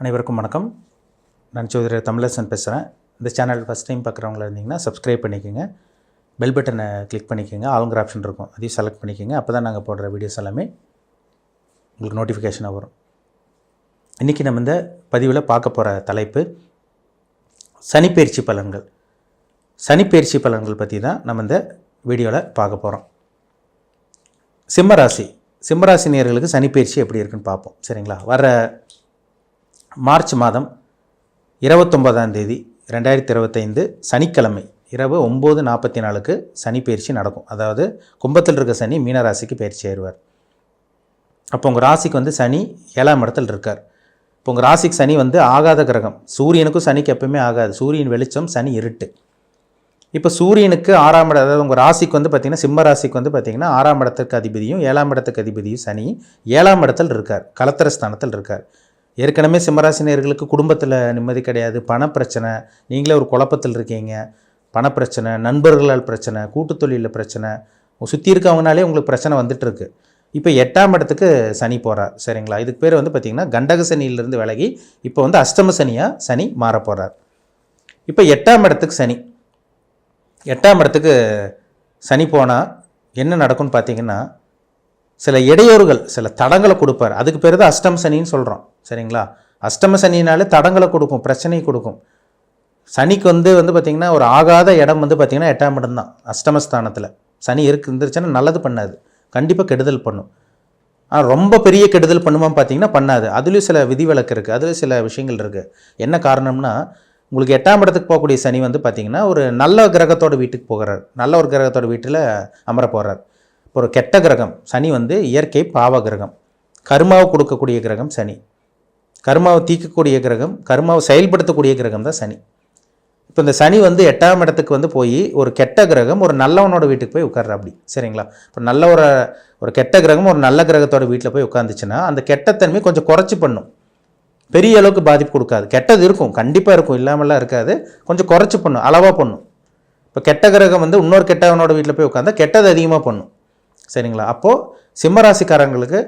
அனைவருக்கும் வணக்கம். நான் ஜோதிடர் தமிழரசன் பேசுகிறேன். இந்த சேனல் ஃபஸ்ட் டைம் பார்க்குறவங்களா இருந்தீங்கன்னா சப்ஸ்கிரைப் பண்ணிக்கோங்க, பெல் பட்டனை கிளிக் பண்ணிக்கோங்க, ஆளுங்கிற ஆப்ஷன் இருக்கும், அதையும் செலக்ட் பண்ணிக்கோங்க. அப்போ தான் நாங்கள் போடுற வீடியோஸ் எல்லாமே உங்களுக்கு நோட்டிஃபிகேஷனாக வரும். இன்றைக்கி நம்ம இந்த பதிவில் பார்க்க போகிற தலைப்பு சனிப்பெயர்ச்சி பலன்கள். சனிப்பெயர்ச்சி பலன்கள் பற்றி தான் நம்ம இந்த வீடியோவில் பார்க்க போகிறோம். சிம்மராசி நேயர்களுக்கு சனிப்பெயர்ச்சி எப்படி இருக்குன்னு பார்ப்போம். சரிங்களா? வர மார்ச் மாதம் 29ஆம் தேதி 2025 சனிக்கிழமை இரவு 9:44 சனி பயிற்சி நடக்கும். அதாவது கும்பத்தில் இருக்க சனி மீனராசிக்கு பயிற்சி ஆயிடுவார். அப்போ உங்கள் ராசிக்கு வந்து சனி 7ஆம் இடத்தில் இருக்கார். இப்போ உங்கள் ராசிக்கு சனி வந்து ஆகாத கிரகம். சூரியனுக்கும் சனிக்கு எப்பவுமே ஆகாது. சூரியன் வெளிச்சம், சனி இருட்டு. இப்போ சூரியனுக்கு 6ஆம் இடம், அதாவது உங்கள் ராசிக்கு வந்து பார்த்திங்கன்னா சிம்ம ராசிக்கு வந்து பார்த்திங்கன்னா 6ஆம் இடத்துக்கு அதிபதியும் 7ஆம் இடத்துக்கு அதிபதியும் சனி 7ஆம் இடத்தில் இருக்கார், கலத்திர ஸ்தானத்தில் இருக்கார். ஏற்கனவே சிம்மராசினியர்களுக்கு குடும்பத்தில் நிம்மதி கிடையாது, பணப்பிரச்சனை, நீங்களே ஒரு குழப்பத்தில் இருக்கீங்க, பணப்பிரச்சனை, நண்பர்களால் பிரச்சனை, கூட்டு தொழிலில் பிரச்சனை, சுற்றி இருக்கவங்கனாலே உங்களுக்கு பிரச்சனை வந்துட்டுருக்கு. இப்போ 8ஆம் இடத்துக்கு சனி போகிறார். சரிங்களா? இதுக்கு பேர் வந்து பார்த்திங்கன்னா கண்டக சனியிலிருந்து விலகி இப்போ வந்து அஷ்டம சனியாக சனி மாற போகிறார். இப்போ 8ஆம் இடத்துக்கு சனி போனால் என்ன நடக்கும்னு பார்த்தீங்கன்னா, சில இடையூறுகள், சில தடங்களை கொடுப்பார். அதுக்கு பேர் தான் அஷ்டம சனின்னு சொல்கிறோம். சரிங்களா? அஷ்டம சனினாலே தடங்களை கொடுக்கும், பிரச்சனையை கொடுக்கும். சனிக்கு வந்து பார்த்திங்கன்னா ஒரு ஆகாத இடம் வந்து பார்த்திங்கன்னா 8ஆம் இடம் தான். அஷ்டமஸ்தானத்தில் சனி இருந்துருச்சுன்னா நல்லது பண்ணாது, கண்டிப்பாக கெடுதல் பண்ணும். ஆனால் ரொம்ப பெரிய கெடுதல் பண்ணுமா பார்த்தீங்கன்னா பண்ணாது. அதுலேயும் சில விதிவிலக்கு இருக்குது, அதுலேயும் சில விஷயங்கள் இருக்குது. என்ன காரணம்னா, உங்களுக்கு 8ஆம் இடத்துக்கு போகக்கூடிய சனி வந்து பார்த்திங்கன்னா ஒரு நல்ல கிரகத்தோட வீட்டுக்கு போகிறார், நல்ல ஒரு கிரகத்தோட வீட்டில் அமர போகிறார். இப்போ ஒரு கெட்ட கிரகம் சனி வந்து இயற்கை பாவ கிரகம், கர்மாவை கொடுக்கக்கூடிய கிரகம் சனி, கர்மாவை தீர்க்கக்கூடிய கிரகம், கர்மாவை செயல்படுத்தக்கூடிய கிரகம் தான் சனி. இப்போ இந்த சனி வந்து 8ஆம் இடத்துக்கு வந்து போய் ஒரு கெட்ட கிரகம் ஒரு நல்லவனோட வீட்டுக்கு போய் உட்கார்ற அப்படி. சரிங்களா? இப்போ நல்ல ஒரு கெட்ட கிரகம் ஒரு நல்ல கிரகத்தோட வீட்டில் போய் உட்காந்துச்சுன்னா அந்த கெட்டத்தன்மை கொஞ்சம் குறைச்சி பண்ணும், பெரிய அளவுக்கு பாதிப்பு கொடுக்காது. கெட்டது இருக்கும், கண்டிப்பாக இருக்கும், இல்லாமலாம் இருக்காது, கொஞ்சம் குறைச்சி பண்ணும், அளவாக பண்ணும். இப்போ கெட்ட கிரகம் வந்து இன்னொரு கெட்டவனோட வீட்டில் போய் உட்காந்தா கெட்டது அதிகமாக பண்ணும். சரிங்களா? அப்போது சிம்மராசிக்காரங்களுக்கு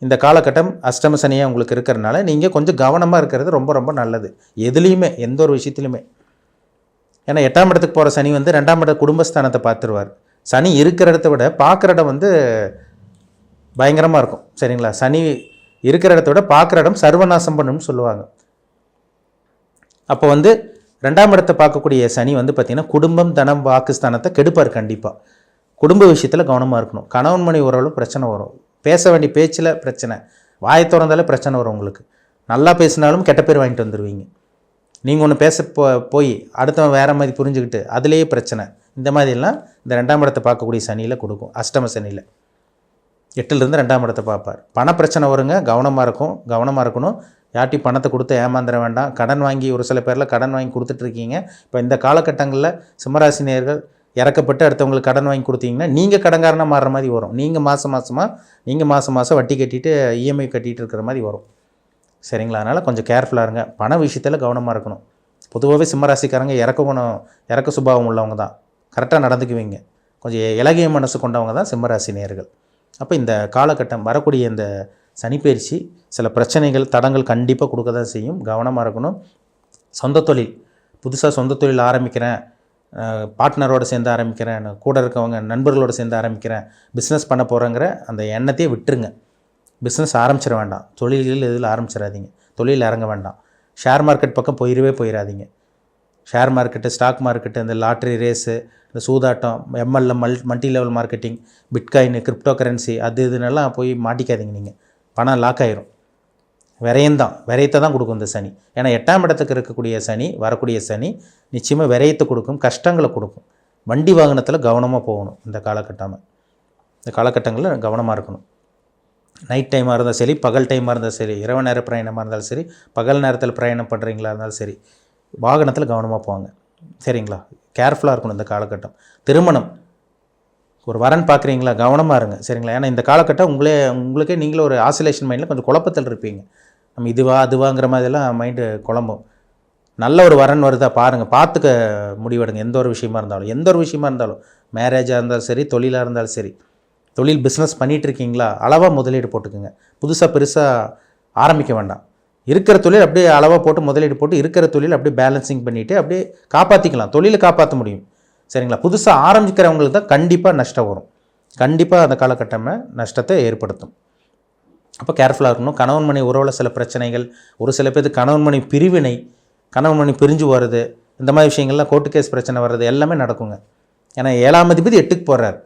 இந்த காலகட்டம் அஷ்டம சனியாக உங்களுக்கு இருக்கிறதுனால நீங்கள் கொஞ்சம் கவனமாக இருக்கிறது ரொம்ப ரொம்ப நல்லது. எதுலேயுமே, எந்த ஒரு விஷயத்துலையுமே. ஏன்னா 8ஆம் இடத்துக்கு போகிற சனி வந்து 2ஆம் இட குடும்பஸ்தானத்தை பார்த்துருவார். சனி இருக்கிற இடத்த விட பார்க்குற இடம் வந்து பயங்கரமாக இருக்கும். சரிங்களா? சனி இருக்கிற இடத்த விட பார்க்குற இடம் சர்வநாசம் பண்ணணும்னு சொல்லுவாங்க. அப்போ வந்து 2ஆம் இடத்தை பார்க்கக்கூடிய சனி வந்து பார்த்திங்கன்னா குடும்பம், தனம், வாக்குஸ்தானத்தை கெடுப்பார். கண்டிப்பாக குடும்ப விஷயத்தில் கவனமாக இருக்கணும். கணவன் மனைவி உறவில் பிரச்சனை வரும், பேச வேண்டிய பேச்சில் பிரச்சனை, வாயை திறந்தாலே பிரச்சனை வரும். உங்களுக்கு நல்லா பேசினாலும் கெட்ட பேர் வாங்கிட்டு வந்துடுவீங்க. நீங்கள் ஒன்று பேச போய் அடுத்தவன் வேறு மாதிரி புரிஞ்சுக்கிட்டு அதுலேயே பிரச்சனை. இந்த மாதிரிலாம் இந்த 2ஆம் இடத்தை பார்க்கக்கூடிய சனியில் கொடுக்கும். அஷ்டம சனியில் 8லேருந்து 2ஆம் இடத்தை பார்ப்பார். பணப்பிரச்சனை வருங்க, கவனமாக இருக்கணும். யார்ட்டையும் பணத்தை கொடுத்து ஏமாந்துட வேண்டாம். கடன் வாங்கி ஒரு சில பேரில் கடன் வாங்கி கொடுத்துட்ருக்கீங்க. இப்போ இந்த காலகட்டங்களில் சிம்மராசி நேயர்கள் இறக்கப்பட்டு அடுத்தவங்களுக்கு கடன் வாங்கி கொடுத்தீங்கன்னா நீங்கள் கடன்காரனாக மாறுற மாதிரி வரும். நீங்கள் மாதம் வட்டி கட்டிட்டு இஎம்ஐ கட்டிகிட்டு இருக்கிற மாதிரி வரும். சரிங்களா? அதனால் கொஞ்சம் கேர்ஃபுல்லாக இருங்க, பண விஷயத்தில் கவனமாக இருக்கணும். பொதுவாகவே சிம்மராசிக்காரங்க இறக்க சுபாவம் உள்ளவங்க தான், கரெக்டாக நடந்துக்குவீங்க, கொஞ்சம் இலகிய மனசு கொண்டவங்க தான் சிம்மராசி நேயர்கள். அப்போ இந்த காலகட்டம் வரக்கூடிய இந்த சனிப்பெயர்ச்சி சில பிரச்சனைகள், தடங்கள் கண்டிப்பாக கொடுக்க தான் செய்யும். கவனமாக இருக்கணும். புதுசாக சொந்த தொழில் ஆரம்பிக்கிறேன், பார்ட்னரோடு சேர்ந்து ஆரம்பிக்கிறேன், கூட இருக்கவங்க நண்பர்களோடு சேர்ந்து ஆரம்பிக்கிறேன், பிஸ்னஸ் பண்ண போகிறேங்கிற அந்த எண்ணத்தையே விட்டுருங்க. பிஸ்னஸ் ஆரம்பிச்சிட வேண்டாம், தொழில்கள் எதில் ஆரம்பிச்சிடாதீங்க, தொழில் இறங்க வேண்டாம். ஷேர் மார்க்கெட் பக்கம் போயிடாதீங்க. ஷேர் மார்க்கெட்டு, ஸ்டாக் மார்க்கெட்டு, இந்த லாட்ரி ரேஸு, இந்த சூதாட்டம், MLM, multi level marketing, bitcoin, crypto currency, இதுன்னெல்லாம் போய் மாட்டிக்காதீங்க. நீங்கள் பணம் லாக் ஆயிரும். விரயத்தை தான் கொடுக்கும் இந்த சனி. ஏன்னா 8ஆம் இடத்துக்கு இருக்கக்கூடிய சனி, வரக்கூடிய சனி நிச்சயமாக விரயத்தை கொடுக்கும், கஷ்டங்களை கொடுக்கும். வண்டி வாகனத்தில் கவனமாக போகணும். இந்த காலகட்டங்களில் கவனமாக இருக்கணும். நைட் டைமாக இருந்தால் சரி, பகல் டைமாக இருந்தால் சரி, இரவு நேர பிரயாணமாக இருந்தாலும் சரி, பகல் நேரத்தில் பிரயாணம் பண்ணுறீங்களா இருந்தாலும் சரி, வாகனத்தில் கவனமாக போவாங்க. சரிங்களா? கேர்ஃபுல்லாக இருக்கணும் இந்த காலகட்டம். திருமணம், ஒரு வரன் பார்க்குறீங்களா, கவனமாக இருங்க. சரிங்களா? ஏன்னா இந்த காலகட்டம் உங்களுக்கே நீங்களே ஒரு ஆசிலேஷன் மைண்டில் கொஞ்சம் குழப்பத்தில் இருப்பீங்க. நம்ம அதுவாங்கிற மாதிரிலாம் மைண்டு குழம்பும். நல்ல ஒரு வரன் வருதா பாருங்கள், பார்த்துக்க முடிவெடுங்க. எந்த ஒரு விஷயமா இருந்தாலும் மேரேஜாக இருந்தாலும் சரி, தொழிலாக இருந்தாலும் சரி, தொழில் பிஸ்னஸ் பண்ணிகிட்டு இருக்கீங்களா, அளவாக முதலீடு போட்டுக்குங்க. பெருசாக ஆரம்பிக்க வேண்டாம். இருக்கிற தொழில் அப்படியே அளவாக போட்டு முதலீடு போட்டு இருக்கிற தொழில் அப்படியே பேலன்சிங் பண்ணிவிட்டு அப்படியே காப்பாற்றிக்கலாம், தொழிலை காப்பாற்ற முடியும். சரிங்களா? புதுசாக ஆரம்பிக்கிறவங்களுக்கு தான் கண்டிப்பாக நஷ்டம் வரும், கண்டிப்பாக அந்த காலகட்டமே நஷ்டத்தை ஏற்படுத்தும். அப்போ கேர்ஃபுல்லாக இருக்கணும். கணவன் மணி உறவில் சில பிரச்சனைகள், ஒரு சில பேருக்கு கணவன் மணி பிரிவினை, கணவன் மணி பிரிஞ்சு வருது, இந்த மாதிரி விஷயங்கள்லாம் கோர்ட்டு கேஸ் பிரச்சனை வர்றது எல்லாமே நடக்குங்க. ஏன்னா 7ஆம் அதிபதி 8க்கு போகிறார்.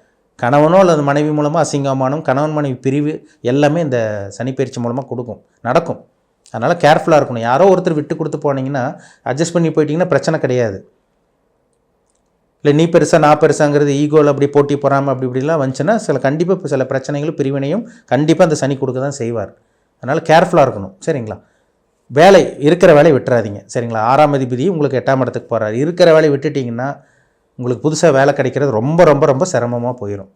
கணவனோ அல்லது மனைவி மூலமாக அசிங்கமானம், கணவன் மனைவி பிரிவு எல்லாமே இந்த சனிப்பெயர்ச்சி மூலமாக கொடுக்கும், நடக்கும். அதனால் கேர்ஃபுல்லாக இருக்கணும். யாரோ ஒருத்தர் விட்டு கொடுத்து போனீங்கன்னா, அட்ஜஸ்ட் பண்ணி போயிட்டீங்கன்னா பிரச்சனை கிடையாது. இல்லை நீ பெருசாக நான் பெருசாங்கிறது ஈகோவில் அப்படி போட்டி போகாமல் அப்படி இப்படிலாம் வந்துச்சுன்னா கண்டிப்பாக இப்போ சில பிரச்சனைகளும் பிரிவினையும் கண்டிப்பாக அந்த சனி கொடுக்க தான் செய்வார். அதனால் கேர்ஃபுல்லாக இருக்கணும். சரிங்களா? வேலை, இருக்கிற வேலையை விட்டுறாதீங்க. சரிங்களா? 6ஆம் அதிபதி உங்களுக்கு 8ஆம் இடத்துக்கு போகிறார். இருக்கிற வேலையை விட்டுட்டிங்கன்னா உங்களுக்கு புதுசாக வேலை கிடைக்கிறது ரொம்ப ரொம்ப ரொம்ப சிரமமாக போயிடும்.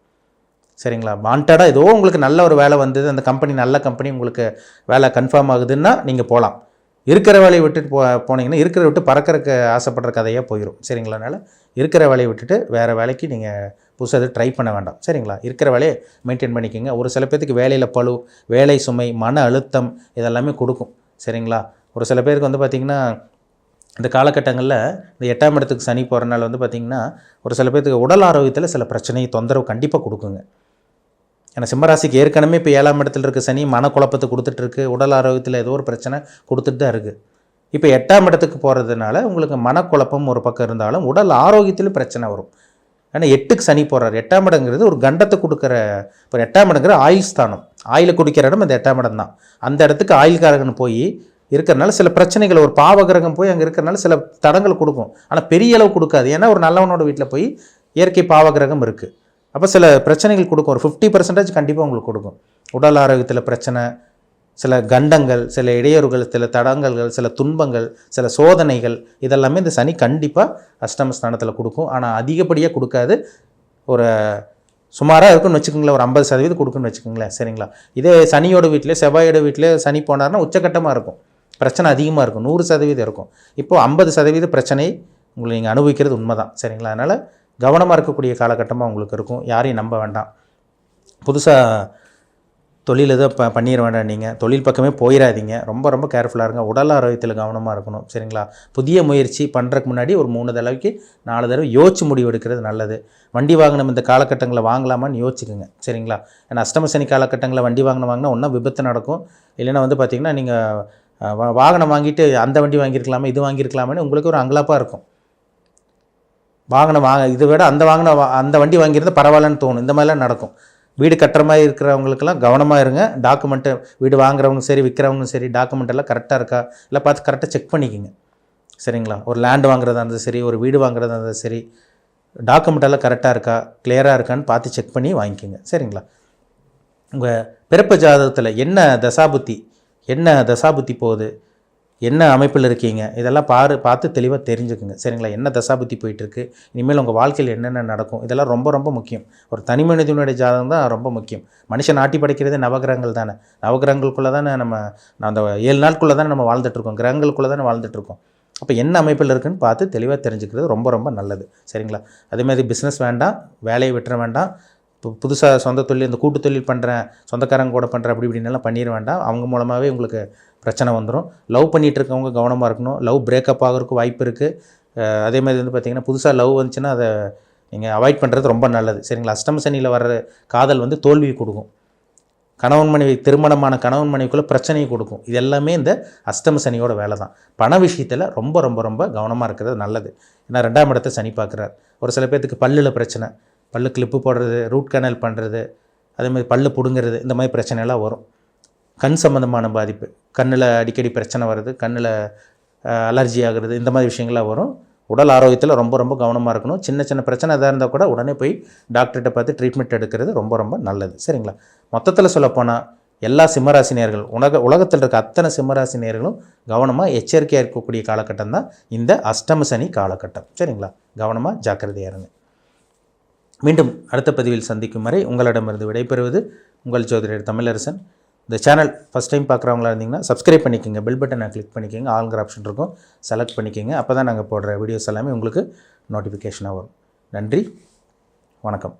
சரிங்களா? வாண்டடாக ஏதோ உங்களுக்கு நல்ல ஒரு வேலை வந்தது, அந்த கம்பெனி நல்ல கம்பெனி, உங்களுக்கு வேலை கன்ஃபார்ம் ஆகுதுன்னா நீங்கள் போகலாம். இருக்கிற வேலையை விட்டுட்டு போனீங்கன்னா இருக்கிற விட்டு பறக்கிறதுக்கு ஆசைப்படுற கதையாக போயிடும். சரிங்களா? அதனால் இருக்கிற வேலையை விட்டுட்டு வேறு வேலைக்கு நீங்கள் புதுசாக எதுவும் ட்ரை பண்ண வேண்டாம். சரிங்களா? இருக்கிற வேலையை மெயின்டைன் பண்ணிக்கோங்க. ஒரு சில பேருக்கு வேலையில் பளு, வேலை சுமை, மன அழுத்தம் இதெல்லாமே கொடுக்கும். சரிங்களா? ஒரு சில பேருக்கு வந்து பார்த்திங்கன்னா இந்த காலகட்டங்களில் இந்த 8ஆம் இடத்துக்கு சனி போகிறனால வந்து பார்த்திங்கன்னா ஒரு சில பேருக்கு உடல் ஆரோக்கியத்தில் சில பிரச்சனை தொந்தரவு கண்டிப்பாக கொடுக்குங்க. ஏன்னா சிம்மராசிக்கு ஏற்கனவே இப்போ 7ஆம் இடத்துல இருக்க சனி மனக்குழப்பத்தை கொடுத்துட்ருக்கு, உடல் ஆரோக்கியத்தில் ஏதோ ஒரு பிரச்சனை கொடுத்துட்டு தான் இருக்குது. இப்போ 8ஆம் இடத்துக்கு போகிறதுனால உங்களுக்கு மனக்குழப்பம் ஒரு பக்கம் இருந்தாலும் உடல் ஆரோக்கியத்திலும் பிரச்சனை வரும். ஏன்னா 8க்கு சனி போகிறார். 8ஆம் இடங்கிறது ஒரு கண்டத்தை கொடுக்குற, இப்போ 8ஆம் இடங்கிற ஆயுள் ஸ்தானம், ஆயிலை குடிக்கிற இடம் இந்த 8ஆம் இடம் தான். அந்த இடத்துக்கு ஆயுள்காரகன் போய் இருக்கிறனால சில பிரச்சனைகள், ஒரு பாவகிரகம் போய் அங்கே இருக்கிறனால சில தடங்கள் கொடுக்கும். ஆனால் பெரிய அளவு கொடுக்காது. ஏன்னா ஒரு நல்லவனோட வீட்டில் போய் இயற்கை பாவகிரகம் இருக்குது. அப்போ சில பிரச்சனைகள் கொடுக்கும். ஒரு 50% கண்டிப்பாக உங்களுக்கு கொடுக்கும். உடல் ஆரோக்கியத்தில் பிரச்சனை, சில கண்டங்கள், சில இடையூறுகள், சில தடங்கல்கள், சில துன்பங்கள், சில சோதனைகள் இதெல்லாமே இந்த சனி கண்டிப்பாக அஷ்டமஸ்தானத்தில் கொடுக்கும். ஆனால் அதிகப்படியாக கொடுக்காது. ஒரு சுமாராக இருக்குன்னு வச்சுக்கோங்களேன், ஒரு 50% கொடுக்குன்னு வச்சுக்கோங்களேன். சரிங்களா? இதே சனியோட வீட்டிலே செவ்வாயோட வீட்டிலே சனி போனார்னா உச்சக்கட்டமாக இருக்கும், பிரச்சனை அதிகமாக இருக்கும், 100% இருக்கும். இப்போது 50% பிரச்சனை உங்களை நீங்கள் அனுபவிக்கிறது உண்மை தான். சரிங்களா? அதனால் கவனமாக இருக்கக்கூடிய காலகட்டமாக உங்களுக்கு இருக்கும். யாரையும் நம்ப வேண்டாம். புதுசாக தொழில் எதுவும் பண்ணிட வேண்டாம். நீங்கள் தொழில் பக்கமே போயிடாதீங்க. ரொம்ப ரொம்ப கேர்ஃபுல்லாக இருங்க. உடல் ஆரோக்கியத்தில் கவனமாக இருக்கணும். சரிங்களா? புதிய முயற்சி பண்ணுறதுக்கு முன்னாடி ஒரு 3 தடவைக்கு 4 தடவை யோசிச்சு முடிவு எடுக்கிறது நல்லது. வண்டி வாகனம் இந்த காலகட்டங்களில் வாங்கலாமான்னு யோசிச்சுக்குங்க. சரிங்களா? ஏன்னா அஷ்டம சனி காலகட்டங்களில் வண்டி வாங்கினா ஒன்றா விபத்து நடக்கும். இல்லைன்னா வந்து பார்த்திங்கன்னா நீங்கள் வாகனம் வாங்கிட்டு அந்த வண்டி வாங்கியிருக்கலாமே, இது வாங்கியிருக்கலாமே உங்களுக்கு ஒரு அங்கலாப்பாக இருக்கும். இதை விட அந்த வண்டி வாங்கியிருந்தால் பரவாயில்லன்னு தோணும். இந்த மாதிரிலாம் நடக்கும். வீடு கட்டுற மாதிரி இருக்கிறவங்களுக்கெல்லாம் கவனமாக இருங்க. டாக்குமெண்ட்டு, வீடு வாங்குறவங்க சரி விற்கிறவங்களும் சரி, டாக்குமெண்ட் எல்லாம் கரெக்டாக இருக்கா இல்லை பார்த்து கரெக்டாக செக் பண்ணிக்கோங்க. சரிங்களா? ஒரு லேண்டு வாங்குறதா இருந்தாலும் சரி, ஒரு வீடு வாங்குறதா இருந்தாலும் சரி, டாக்குமெண்ட் எல்லாம் கரெக்டாக இருக்கா, கிளியராக இருக்கான்னு பார்த்து செக் பண்ணி வாங்கிக்கோங்க. சரிங்களா? உங்கள் பிறப்பு ஜாதகத்தில் என்ன தசாபுத்தி போகுது, என்ன அமைப்பில் இருக்கீங்க, இதெல்லாம் பார்த்து தெளிவாக தெரிஞ்சுக்குங்க. சரிங்களா? என்ன தசாபுத்தி போயிட்டுருக்கு, இனிமேல் உங்கள் வாழ்க்கையில் என்னென்ன நடக்கும், இதெல்லாம் ரொம்ப ரொம்ப முக்கியம். ஒரு தனி மனிதனுடைய ஜாதகம் தான் ரொம்ப முக்கியம். மனுஷன் நாட்டி படைக்கிறதே நவகிரகங்கள் தானே. நவகிரகங்களுக்குள்ளே தானே அந்த 7 நாட்குள்ளே தானே நம்ம வாழ்ந்துட்டுருக்கோம், கிரகங்களுக்குள்ளே தானே வாழ்ந்துட்டுருக்கோம். அப்போ என்ன அமைப்பில் இருக்குதுன்னு பார்த்து தெளிவாக தெரிஞ்சுக்கிறது ரொம்ப ரொம்ப நல்லது. சரிங்களா? அதேமாதிரி பிஸ்னஸ் வேண்டாம், வேலையை விட்டுற வேண்டாம். இப்போ புதுசாக சொந்த தொழில், இந்த கூட்டு தொழில் பண்ணுறேன், சொந்தக்காரங்க கூட பண்ணுறேன் அப்படி இப்படின்னெல்லாம் பண்ணிட வேண்டாம். அவங்க மூலமாகவே உங்களுக்கு பிரச்சனை வந்துடும். லவ் பண்ணிகிட்டு இருக்கவங்க கவனமாக இருக்கணும். லவ் பிரேக்கப் ஆகிறதுக்கு வாய்ப்பு இருக்குது. அதேமாதிரி வந்து பார்த்திங்கன்னா புதுசாக லவ் வந்துச்சுன்னா அதை நீங்கள் அவாய்ட் பண்ணுறது ரொம்ப நல்லது. சரிங்களா? அஷ்டம சனியில் வர்ற காதல் வந்து தோல்வி கொடுக்கும். திருமணமான கணவன் மனைவிக்குள்ளே பிரச்சனையை கொடுக்கும். இது எல்லாமே இந்த அஷ்டம சனியோட வேலை தான். பண விஷயத்தில் ரொம்ப ரொம்ப ரொம்ப கவனமாக இருக்கிறது நல்லது. ஏன்னா 2ஆம் இடத்தை சனி பார்க்குறார். ஒரு சில பேர்த்துக்கு பல்லில் பிரச்சனை, பல்லு கிளிப்பு போடுறது, ரூட் கனல் பண்ணுறது, அதேமாதிரி பல்லு பிடுங்கிறது, இந்த மாதிரி பிரச்சனைலாம் வரும். கண் சம்மந்தமான பாதிப்பு, கண்ணில் அடிக்கடி பிரச்சனை வருது, கண்ணில் அலர்ஜி ஆகிறது, இந்த மாதிரி விஷயங்கள்லாம் வரும். உடல் ஆரோக்கியத்தில் ரொம்ப ரொம்ப கவனமாக இருக்கணும். சின்ன சின்ன பிரச்சனை எதாக இருந்தால் கூட உடனே போய் டாக்டர்கிட்ட பார்த்து ட்ரீட்மெண்ட் எடுக்கிறது ரொம்ப ரொம்ப நல்லது. சரிங்களா? மொத்தத்தில் சொல்லப்போனால் எல்லா சிம்மராசினியர்கள், உலகத்தில் இருக்க அத்தனை சிம்மராசினியர்களும் கவனமாக எச்சரிக்கையாக இருக்கக்கூடிய காலகட்டம் தான் இந்த அஷ்டம சனி காலகட்டம். சரிங்களா? கவனமாக ஜாக்கிரதையாக இருங்க. மீண்டும் அடுத்த பதிவில் சந்திக்கும் வரை உங்களிடமிருந்து விடைபெறுவது உங்கள் ஜோதிடர் தமிழரசன். இந்த சேனல் ஃபஸ்ட் டைம் பார்க்குறவங்களா இருந்தீங்கன்னா சப்ஸ்கிரைப் பண்ணிக்கோங்க, பெல் பட்டனை கிளிக் பண்ணிக்கோங்க, ஆல்ங்கிற ஆப்ஷன் இருக்கும், செலக்ட் பண்ணிக்கோங்க. அப்போ தான் நாங்கள் போடுற வீடியோஸ் எல்லாமே உங்களுக்கு நோட்டிஃபிகேஷனாக வரும். நன்றி, வணக்கம்.